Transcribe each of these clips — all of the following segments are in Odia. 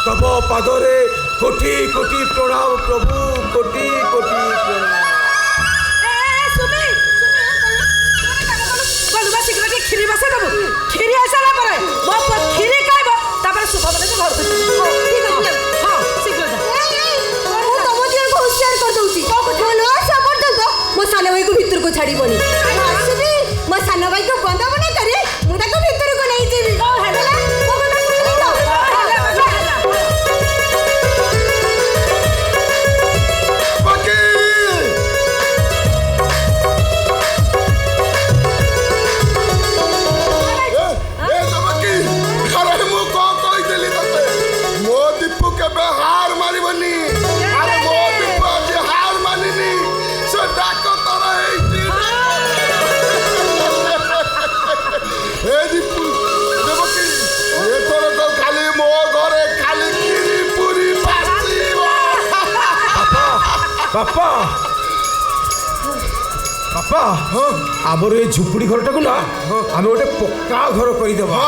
तब पादरे कोटि कोटि प्रणाम प्रभु कोटि कोटि प्रणाम। खीरी बसे दबु खीरी आसाला परे मो खीरी खाइबो तापर सुख बने घर ठीक है हां शीघ्र जा मु तम दियर को होशियार कर दउची बोलो सपोर्ट दो मो सानो भाई को भीतर को छाड़ी बनी आसबी मो सानो भाई को बंद बने करे मु ताको भीतर को नहीं जेबी ओ हेला मो बना सुनी तो बापा बापा आमर ये झुपड़ी घर टाक ना आम गोटे पक्का घर करदेवा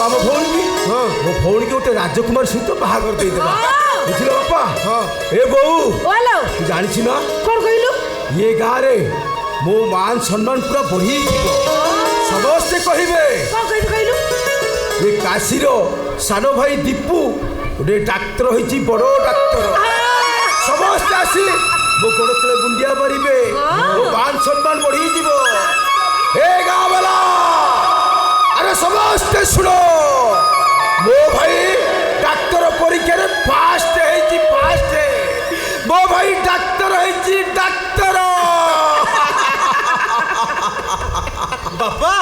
आम भौणी भी मो भौणी के गोटे राजकुमार सहित बाहागर देदेवा बुझल बापा ए बो जानी ना कौन कहलु ये गाँव रे मो मान सम्मान पूरा बढ़ी समस्ते कहे ये काशी सानो भाई दीपू गोटे डाक्तर होती बड़ डाक्तर समस्त आसी मो गोड़ तले गुंडिया मारे मो मान सम्मान बढ़ी हे गाँव वाला अरे समस्ते सुनो मो भाई डाक्तर परीक्षा रे फास्ट मो भाई डाक्तर डाक्तर बापा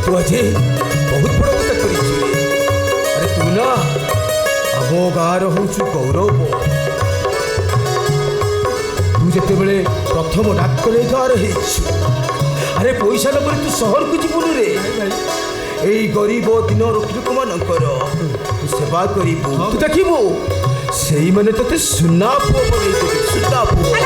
तू आज बहुत बड़ कथा कर अरे तू ना आम गाँव हूँ गौरव तू जिते बड़े प्रथम डाक्तर गाँव अरे पैसा न तू सहर को जीवन रे यही गरीब दिन लोक मानकर तू सेवा करू तू देखू से मैंने ते सुना पुओ बन सुना पुओ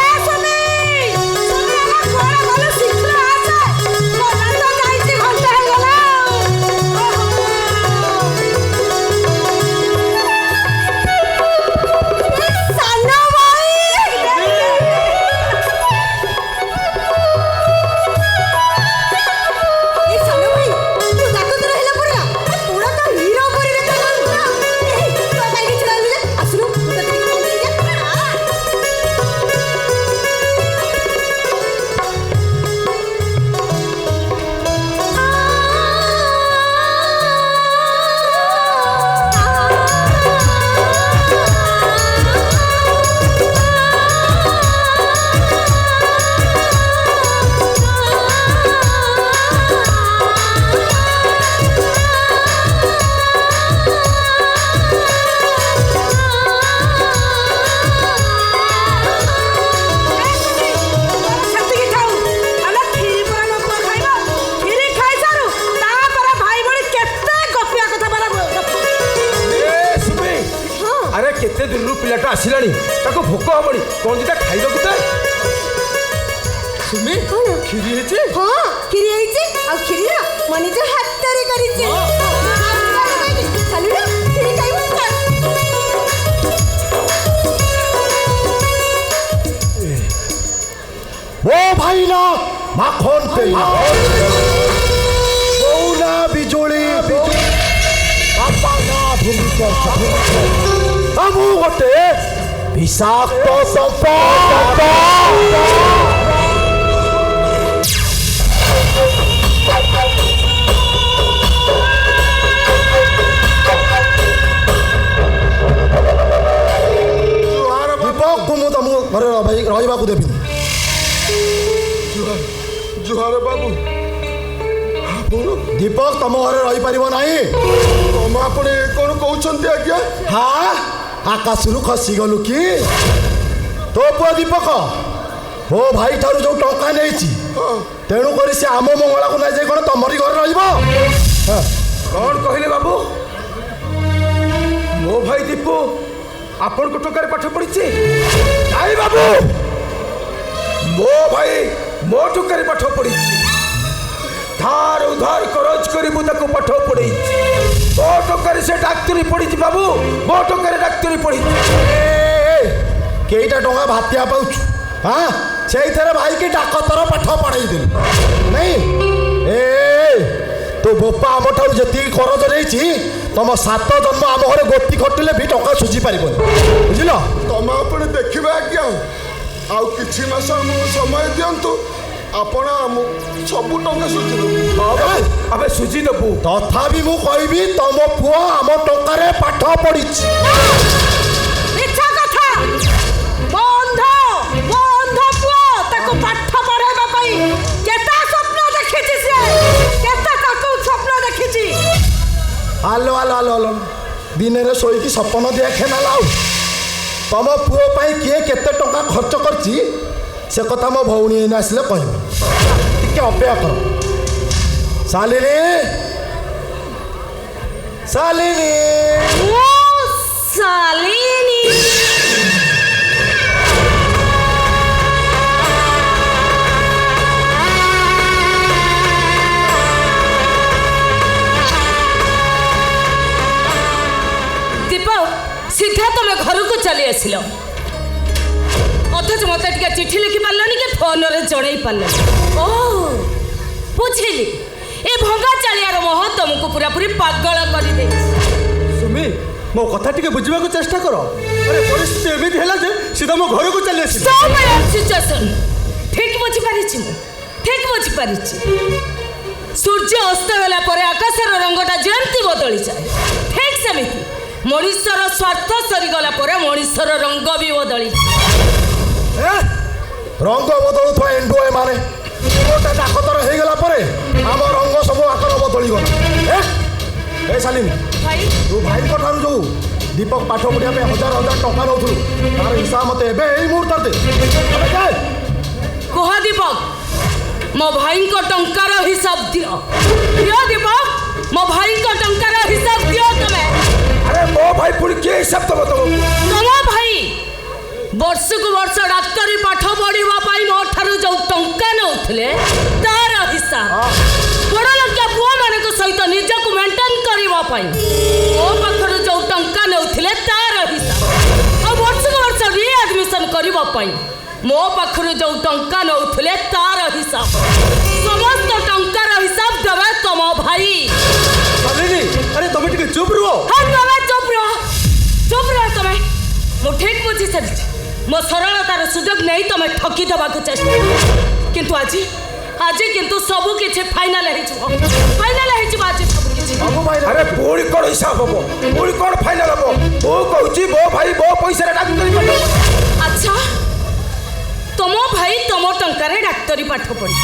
केते दिन पिलाटा आसिलानी ताको भोक हबनी कोन दिटा खाइबा को ताय सुमी खिरी हेचे हां खिरी हेचे आ खिरी ना मनी जो हाथ तरी करी छे चलू ना खिरी खाइबो ओ भाई ना माखन तेल बौला बिजोली बापा ना भूमिकर আমু গতে বিষাক্ত সর্প দীপকକୁ ମୁଁ ତମ ଘରେ ରହିବାକୁ ଦେବିନି। ଜୁହାର ବାବୁ ଦୀପକ ତମ ଘରେ ରହିପାରିବ ନାହିଁ। ଆପଣ କ'ଣ କହୁଛନ୍ତି ଆଜ୍ଞା? ହଁ ଆକାଶରୁ ଖସିଗଲୁ କି? ତୋ ପୁଅ ଦୀପକ ମୋ ଭାଇ ଠାରୁ ଯୋଉ ଟଙ୍କା ନେଇଛି ତେଣୁ କରି ସେ ଆମ ମଙ୍ଗଳାକୁ ନାଇଁ ଯାଇ କ'ଣ ତମରି ଘରେ ରହିବ? କ'ଣ କହିଲେ ବାବୁ? ମୋ ଭାଇ ଦୀପୁ ଆପଣଙ୍କ ଟଙ୍କାରେ ପାଠ ପଢିଛି? ନାଇଁ ବାବୁ, ମୋ ଭାଇ ମୋ ଟଙ୍କାରେ ପାଠ ପଢିଛି। ଧାର ଉଧାର କରଜ କରି ମୁଁ ତାକୁ ପାଠ ପଢେଇଛି। ମୋ ଟଙ୍କାରେ ସେ ଡାକ୍ତରୀ ପଢିଛି ବାବୁ, ମୋ ଟଙ୍କାରେ ଡାକ୍ତରୀ ପଢିଛି। କେଇଟା ଟଙ୍କା ଭାତିଆ ପାଉଛୁ? ହଁ, ସେଇଥିରେ ଭାଇକି ଡାକତର ପାଠ ପଢେଇଦେଲୁ ନାଇଁ? ତୋ ବୋପା ଆମଠାରୁ ଯେତିକି କରଜ ନେଇଛି ତମ 7 ଜନ୍ମ ଆମ ଘରେ ଗୋତି ଖଟିଲେ ବି ଟଙ୍କା ସୁଝି ପାରିବନି, ବୁଝିଲ? ତମେ ଆପଣ ଦେଖିବେ ଆଜ୍ଞା, ଆଉ କିଛି ମାସ ଆମକୁ ସମୟ ଦିଅନ୍ତୁ, ଆପଣ ଆମକୁ ସବୁ ଟଙ୍କା ସୁଝିଦେବୁ। ଆମେ ସୁଝି ଦେବୁ। ତଥାପି ମୁଁ କହିବି ତମ ପୁଅ ଆମ ଟଙ୍କାରେ ପାଠ ପଢିଛି। ମିଛ କଥା। ମୋ ଅନ୍ଧ ପୁଅ ତାକୁ ପାଠ ପଢେଇବା ପାଇଁ କେତେ ସ୍ୱପ୍ନ ଦେଖିଛି ସେ, କେତେ ତାକୁ ସ୍ୱପ୍ନ ଦେଖିଛି। ଆଲୋ ଆଲୋ ଆଲୋ ଆଲୋ, ଦିନରେ ଶୋଇକି ସପନ ଦେଖେ ନା ଲାଉ। ତମ ପୁଅ ପାଇଁ କିଏ କେତେ ଟଙ୍କା ଖର୍ଚ୍ଚ କରିଛି ସେ କଥା ମୋ ଭଉଣୀ ଏଇନେ ଆସିଲେ କହିବ। ଟିକେ ଅପେକ୍ଷା କର। ଶାଲିନୀ, ଶାଲିନୀ, ଶାଲିନୀ। ଦୀପକ, ସିଧା ତମେ ଘରକୁ ଚାଲି ଆସିଲ, ଅଥଚ ମତେ ଟିକେ ଚିଠି ଲେଖି ପାରିଲନି କି ଫୋନରେ ଜଣେଇ ପାରିଲନି। ଓ ବୁଝିଲି, ଏ ଭଙ୍ଗା ଚାଳିଆର ମୋହ ତମକୁ ପୁରାପୁରି ପାଗଳ କରିଦେଇଛି। ସୁମି, ମୋ କଥା ଟିକେ ବୁଝିବାକୁ ଚେଷ୍ଟା କର। ଆରେ ପରିସ୍ଥିତି ଏମିତି ହେଲା ଯେ ସିଧା ମୋ ଘରକୁ ଚାଲି ଆସିଲି। ଠିକ ବୁଝିପାରିଛି, ମୁଁ ଠିକ ବୁଝିପାରିଛି। ସୂର୍ଯ୍ୟ ଅସ୍ତ ହେଲା ପରେ ଆକାଶର ରଙ୍ଗଟା ଯେମିତି ବଦଳିଯାଏ, ଠିକ ସେମିତି ମଣିଷର ସ୍ୱାର୍ଥ ସରିଗଲା ପରେ ମଣିଷର ରଙ୍ଗ ବି ବଦଳିଯାଏ। ରଙ୍ଗ ବଦଳୁଥିବା ଏଣ୍ଡୁଅ ଏମାନେ। ଗୋଟେ ଡାକତର ହେଇଗଲା ପରେ ଆମ ରଙ୍ଗ ସବୁ ଆକାର ବଦଳିଗଲା। ଏ ଶାଲିନୀ, ଭାଇ, ତୁ ଭାଇଙ୍କ ଠାରୁ ଯୋଉ ଦୀପକ ପାଠ ପଢିବା ପାଇଁ 1000 ଟଙ୍କା ନେଉଥିଲୁ ତାର ହିସାବ ମତେ ଏବେ ଏଇ ମୁହୂର୍ତ୍ତରେ କୁହ ଦୀପକ, ମୋ ଭାଇଙ୍କ ଟଙ୍କାର ହିସାବ ଦିଅ। ଦିଅ ଦୀପକ, ମୋ ଭାଇଙ୍କ ଟଙ୍କାର ହିସାବ ଦିଅ ତମେ। ଆରେ ମୋ ଭାଇ ପୁଣି କିଏ ହିସାବ ଦବ? ତମ ଭାଇ ବର୍ଷକୁ ବର୍ଷ ଡାକ୍ତରୀ ପାଠ ପଢିବା ପାଇଁ ମୋ ଠାରୁ ଯୋଉ ଟଙ୍କା ନେଉଥିଲେ ତାର ହିସାବ, ବଡ଼ ଲୋକିଆ ପୁଅମାନଙ୍କ ସହିତ ନିଜକୁ ମେଣ୍ଟେନ କରିବା ପାଇଁ ମୋ ପାଖରୁ ଯୋଉ ଟଙ୍କା ନେଉଥିଲେ ତାର ହିସାବ, ଆଉ ବର୍ଷକୁ ବର୍ଷ ରିଆଡମିସନ କରିବା ପାଇଁ ମୋ ପାଖରୁ ଯୋଉ ଟଙ୍କା ନେଉଥିଲେ ତାର ହିସାବ, ସମସ୍ତ ଟଙ୍କାର ହିସାବ ଦେବେ ତମ ଭାଇ। ଶାଲିନୀ, ଆରେ ତମେ ଟିକେ ଚୁପ୍ ରୁହ। ହଁ, ତମେ ଚୁପ୍ ରୁହ, ଚୁପ୍ ରୁହ ତମେ। ମୁଁ ଠିକ ବୁଝି ସାରିଛି, ମୋ ସରଳତାର ସୁଯୋଗ ନେଇ ତମେ ଠକି ଦେବାକୁ ଚେଷ୍ଟା, କିନ୍ତୁ ଆଜି କିନ୍ତୁ ସବୁ କିଛି ଫାଇନାଲ ହେଇଯିବ। ଫାଇନାଲ ହେଇଯିବ ଆଜି ସବୁ କିଛି। ଆରେ ପୁଣି କ'ଣ ହିସାବ ହବ? ପୁଣି କ'ଣ ଫାଇନାଲ ହବ? ମୁଁ କହୁଛି ମୋ ଭାଇ ମୋ ପଇସାରେ ଡାକ୍ତରୀ ପାଠ। ଆଚ୍ଛା, ତମ ଭାଇ ତମ ଟଙ୍କାରେ ଡାକ୍ତରୀ ପାଠ ପଢି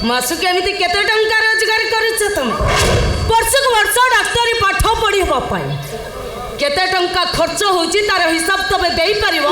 ମାସକୁ ଏମିତି କେତେ ଟଙ୍କା ରୋଜଗାର କରୁଛ ତମେ? ବର୍ଷକୁ ବର୍ଷ ଡାକ୍ତରୀ ପାଠ ପଢିବା ପାଇଁ କେତେ ଟଙ୍କା ଖର୍ଚ୍ଚ ହଉଛି ତାର ହିସାବ ତମେ ଦେଇପାରିବ?